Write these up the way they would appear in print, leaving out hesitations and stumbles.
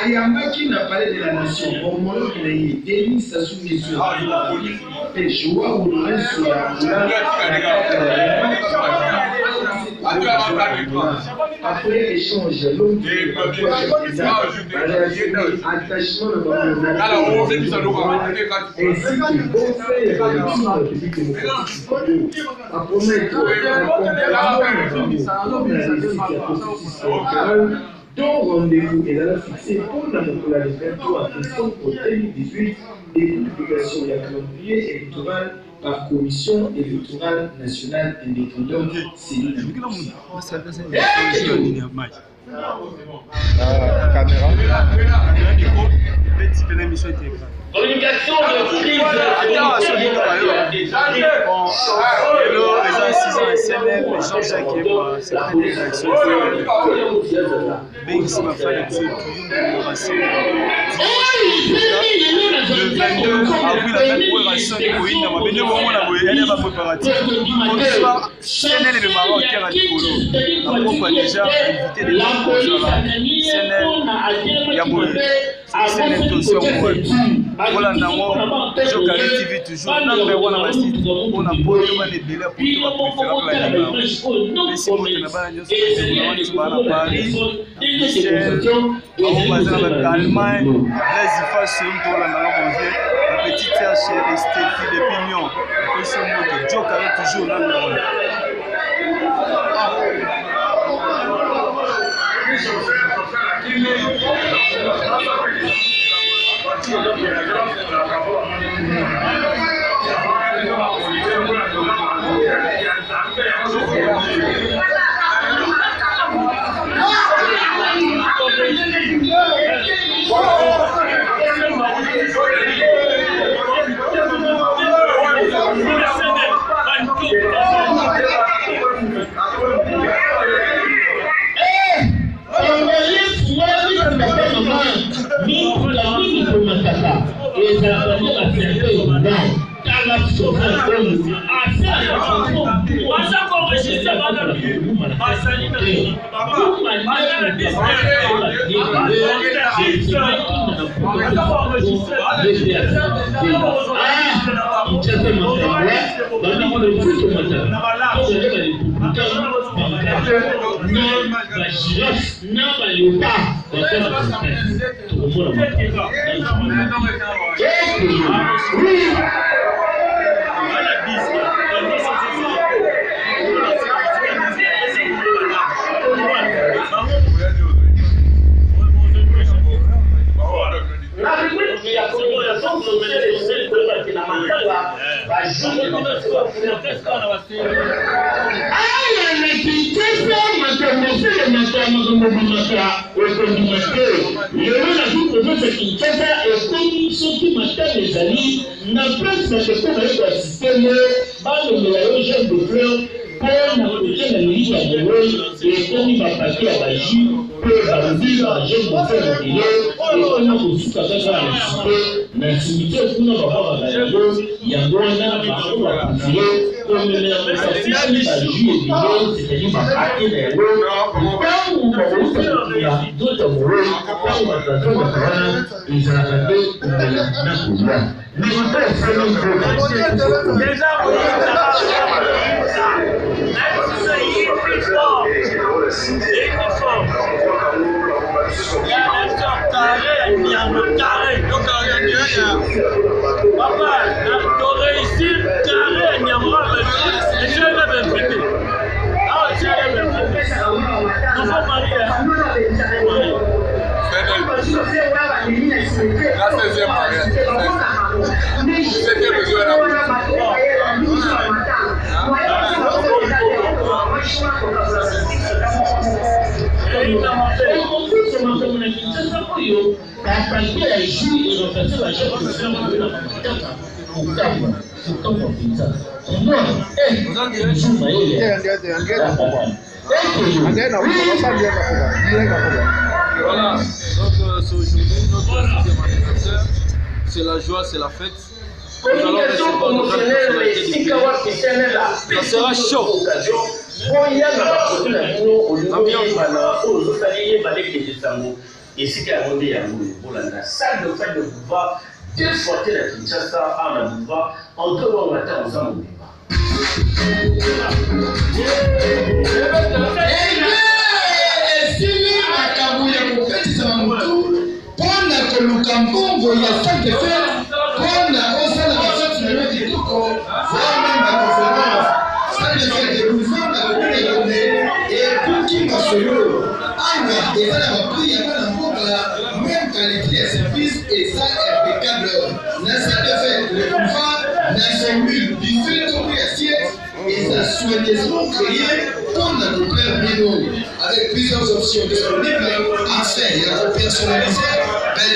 Ayambaki n'a parlé de la nation, au moment qu'il a eu Denis Sassou Nguesso, et Joao Lourenço, après échange, l'homme attachement de ainsi que bon fait de la République démocratique à promettre dont rendez-vous est là fixé pour la population de 23 décembre 2018 et publication de la calendrier électoral par Commission électorale nationale indépendante caméra. Communication de crise. Voilà, je TV toujours. On a beau les délais pour tout Paris, l'Allemagne, les la petite sœur chez Stéphie de Pignon. Joe toujours là. Voilà, donc aujourd'hui notre 6e anniversaire. C'est la joie, c'est la fête. Nous allons recevoir de grandes personnalités du pays. Ça sera chaud. Lukambo ya sanke fer pona osala basatu na yoki toko vraiment na conférence sanke fer de gouvernement na kone et pour masolo anga ezala ba prix ya na mboka même qualité de service et ça impeccable na sanke fer le pouvoir na formule buffet tout assiette et ça soigneusement créé pour la couleur Bino avec plusieurs options disponibles afin de personnaliser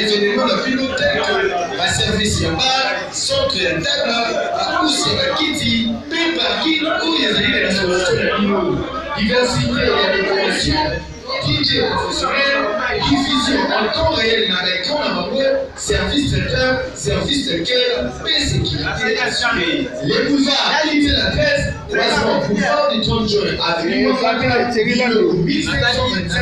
l'événement la plus tel que un service en bar, centre table, à Koussi, à Kitty, P-Parking ou les alliés de la restauration de Bino. Diversité et décoration, DJ professionnel, diffusion en temps réel dans l'écran à web, service traiteur, service de cœur, et sécurité assurée. Les boulevards, qualité d'adresse, croisement boulevard du 30 juin, avenue Mofaka, Bino, 1727 à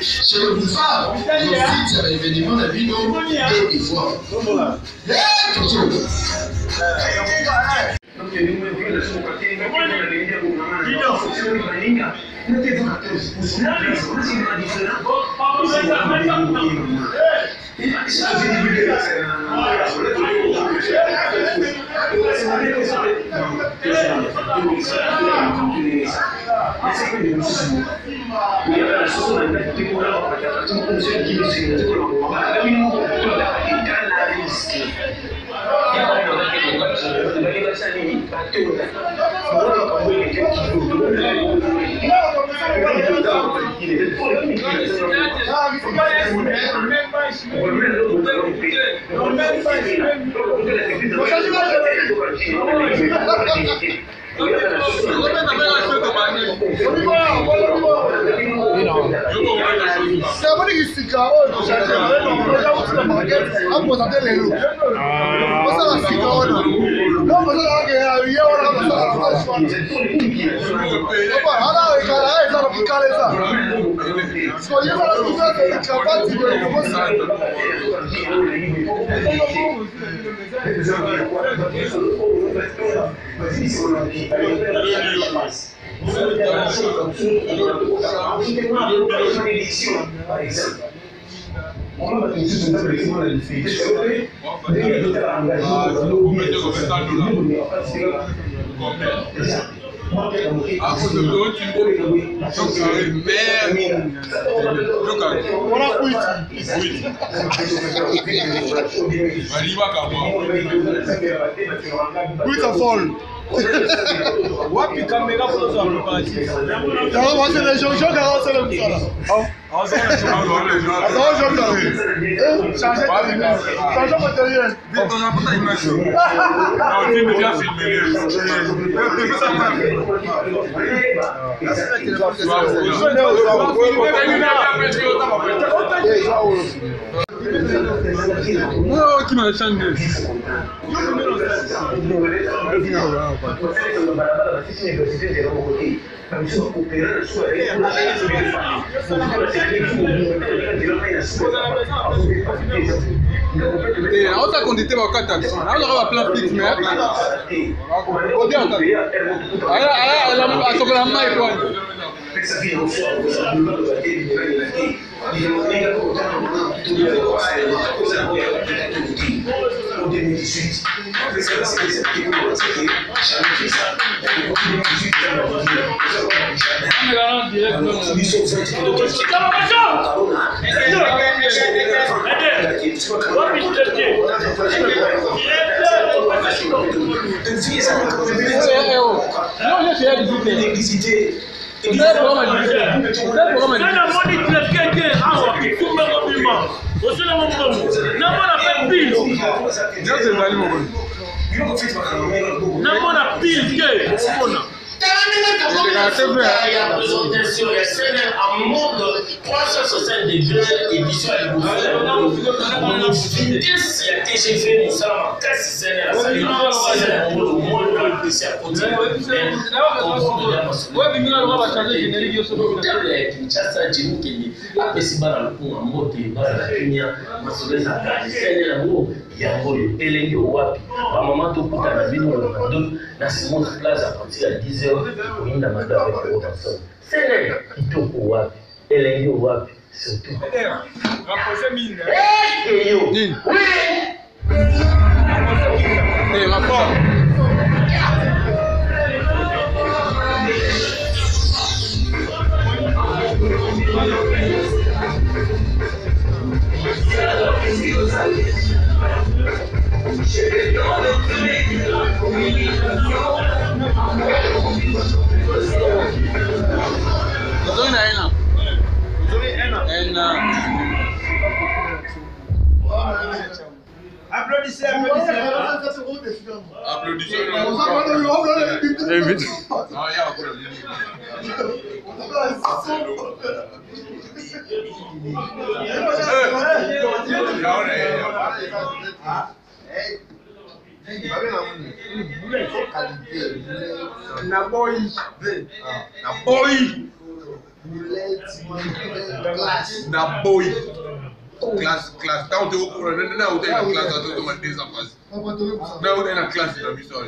Chez le boulevard, nous visite à l'événement de Bino et Ivoire. Wapi kamera pour ça le parti. Qui m'a changé. On t'a condamné au Qatar. On aura plein de pics, mais on dit on t'a. Direct Il y a présentation la scène en mode 360 degrés édition à vitesse ya TGV Moussala makasi scène la salle le monde le CR Kinshasa Jimukeni apesi bana lukunga mbote bana kinya masoleza kali scène la ngo ya ngoyo elengi wapi ba mama to kuta na bino le 22 na Simon Plaza à partir de 10h kuinda mada avec le personne scène kitoko wapi elengi wapi surtout rapprocher mine yo oui rapport Applaudissez. Classe. Quand on te voit, on a une classe, on te demande des enfants. On a une classe dans l'histoire.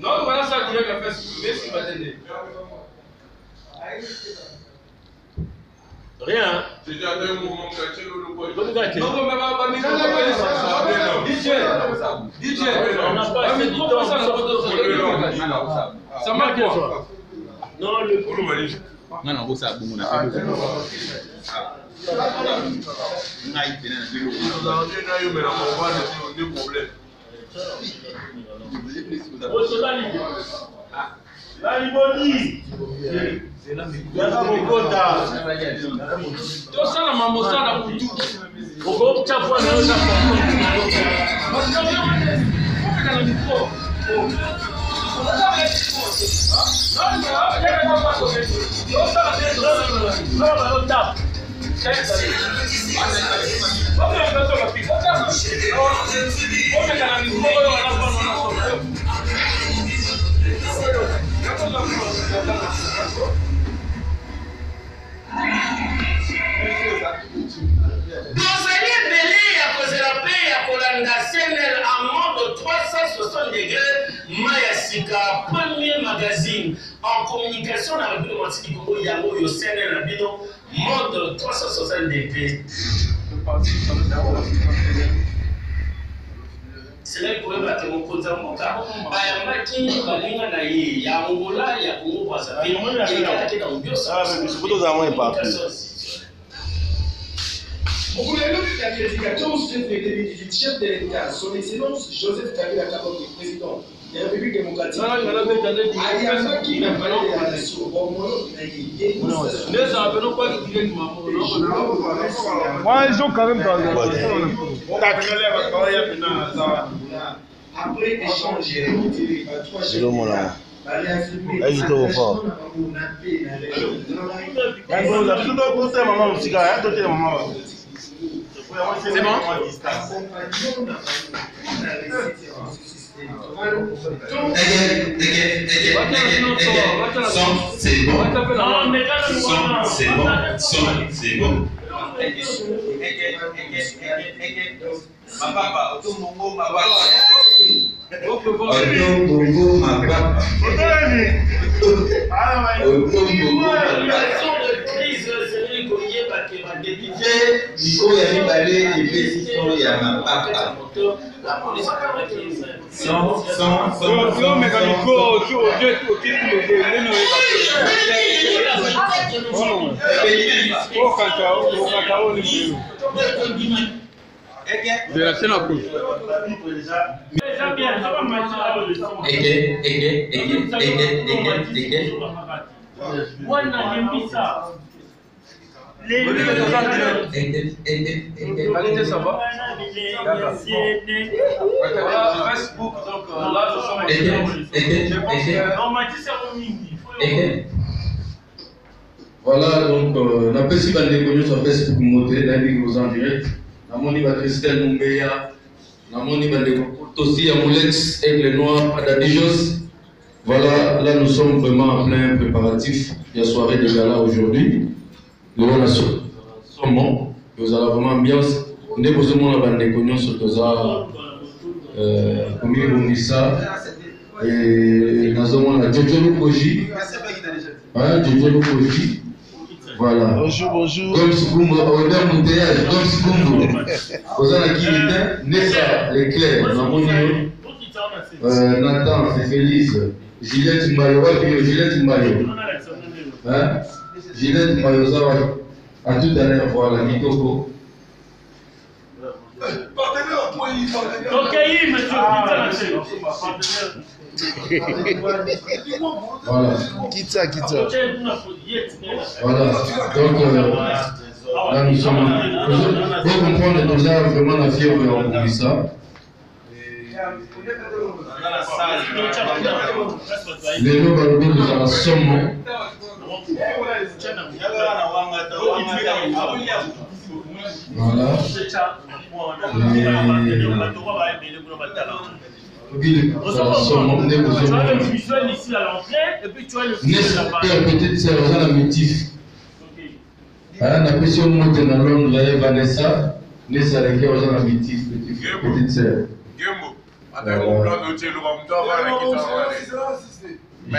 Non, voilà ça qui vient faire ce que m'attendez. Rien. C'est déjà un moment que tu DJ, on n'a pas assez de temps. Ça marche quoi? Non, le Non, ça bon, on a fait la Liboni. Tout ça, la maman, ça, la boutou. Premier magazine en communication dans la République du Congo, Yango Yosene Labino, mode 360 degrés. C'est là qu'il pourrait battre mon côté en montant. Ayamaki, Balinga Naye, Yamongola, Yakongo, Wasabi, il est attaqué dans le bios. Ah, mais c'est plutôt à moi, il part. Au gouvernement de la qualification, chef de l'État, chef de l'État, son excellence Joseph Kabila Kabange, président de la République démocratique. Ayamaki n'a pas de relation. Ouais, ils ont quand même pas. Après échange, il C'est bon? C'est bon. police oyo ya mibale epesi solo ya mapaka La police a de la scène à cause. Qualité, ça va? Facebook, donc là, nous voilà, donc on a pas si mal connu sur Facebook monter, là nous en direct. Namoni ba Christelle Mumbeya, namoni ba aussi à Molex Aigle Noir à Dadijos. Voilà, là nous sommes vraiment en plein préparatif de la soirée de gala aujourd'hui. Nous allons sommes, nous allons vraiment ambiance. Nous avons la bande de cognon sur Toza, comme il Bonissa, et nous avons la Jojo Lukoji. Jojo Lukoji. Voilà. Bonjour, bonjour. Comme ce qu'on a embouteillage, comme ce qu'on a. Vous avez qui était Nessa, l'éclair, Nathan, c'est Félix, Gillette Mayo, Gillette Mayo. Gillette Mayo, ça va. À tout à l'heure, voilà, Nikoko. Voilà. Quitte ça. Voilà. Donc, là, nous sommes. Pour comprendre déjà vraiment la fièvre en Bobissa. Les deux balbés, nous allons sommer. Voilà. Petite sœur, on a la motif. La question monte dans Londres, Vanessa, Nessa, les gars, on a la motif, petite sœur.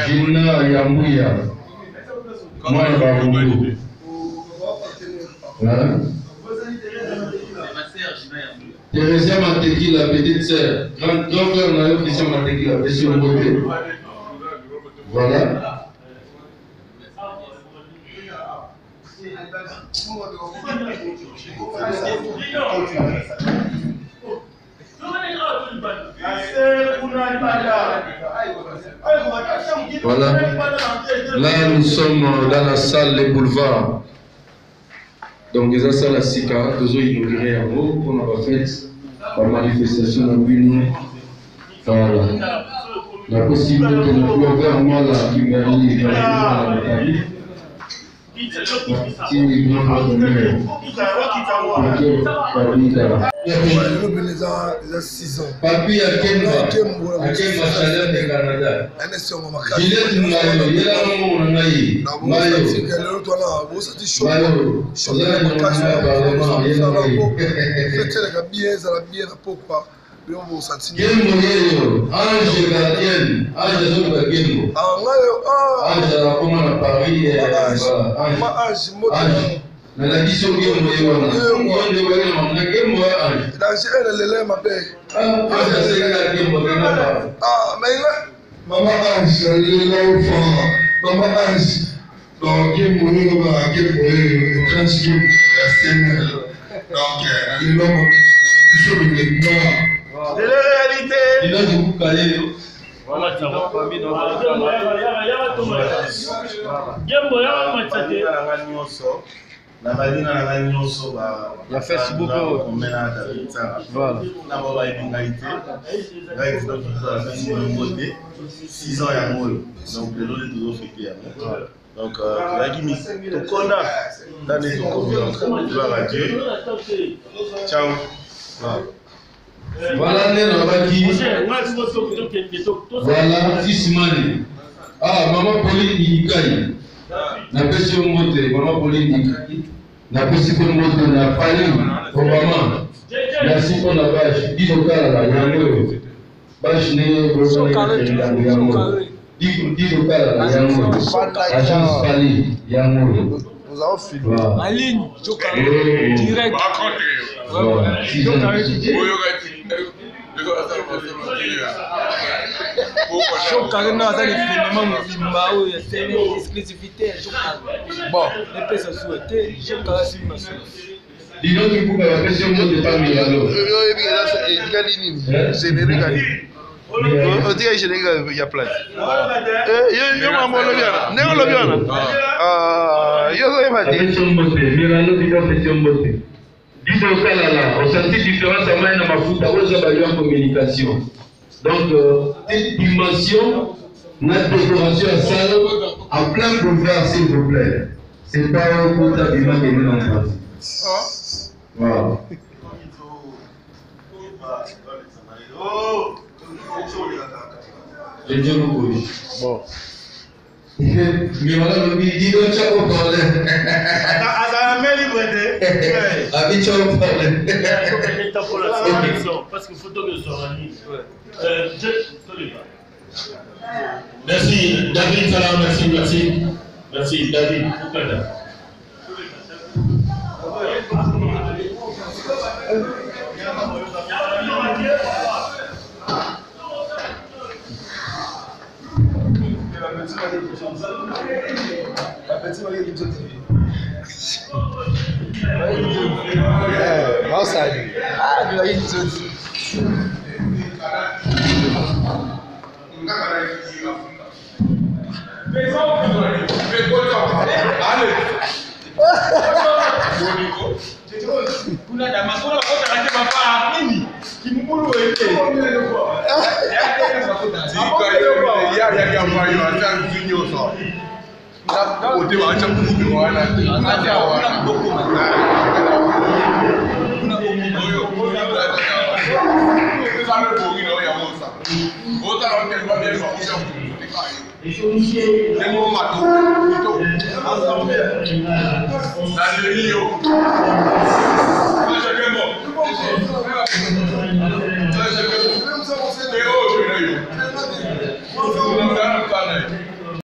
Gina Yambouya. Moi, Thérèse Mateki, la petite sœur. Grand frère, on a eu Christian Mateki, la question beauté. Voilà. Voilà. Là, nous sommes dans la salle Les Boulevards. Donc, les salles à Sika, tous ont inauguré en haut, on a fait la manifestation dans l'Union. Voilà. La possibilité de nous ouvrir moi la Kimberly dans la Papi à Kemba Chaleur de Canada. Juliette Mayo, il y a un mot on a eu. Mayo. Gembo, Ange Gardienne, Ange Zoba Gembo. Ange la commande à Paris. Ange. Na la mission Gembo wana. Gembo wana na Gembo Ange. Dans elle le lait ma paix. Ange c'est la Gembo wana. Mais Maman Ange, le l'enfant. Maman Ange. Donc Gembo wana Gembo transcript la scène. Donc le nom sur le nom. C'est la réalité. Il a du coup calé. La Facebook. Voilà. 6 ans et un mois. Donc, le lot est toujours fêté. Donc, la gimmick. Tout qu'on a dans les communes. Gloire à Dieu. Ciao. Voilà, voilà, fils Mani. Ah, maman Pauline Ikai. Na pesi mote, maman Pauline Ikai. Na pesi mote na Paris, Obama. Merci pour la vache. Dis au cas là, yango. Vache ne broso yango. Dis au cas là, yango. Agence Paris, yango. Nous avons filmé. En ligne, Jokaré, direct. Jokaré, non, ça les films, c'est une exclusivité. Bon, les personnes souhaitées, Jokaré, c'est une nation. Disons que vous avez fait un mot de famille alors. On dirait que il y a plein. Yo maman le bien. N'est-ce le bien? Yo ça va dire. Disons que là, on sentit différence à main dans ma foot, on a en communication. Donc, cette dimension, notre décoration à salle, en plein boulevard, s'il vous plaît. C'est pas un coup d'habillement qui est en place. Voilà. Bon. Mais voilà, le midi, on t'a parlé. Parce qu'il faut que je sois en ligne. Merci, David Salam, merci. Merci, David. Dans le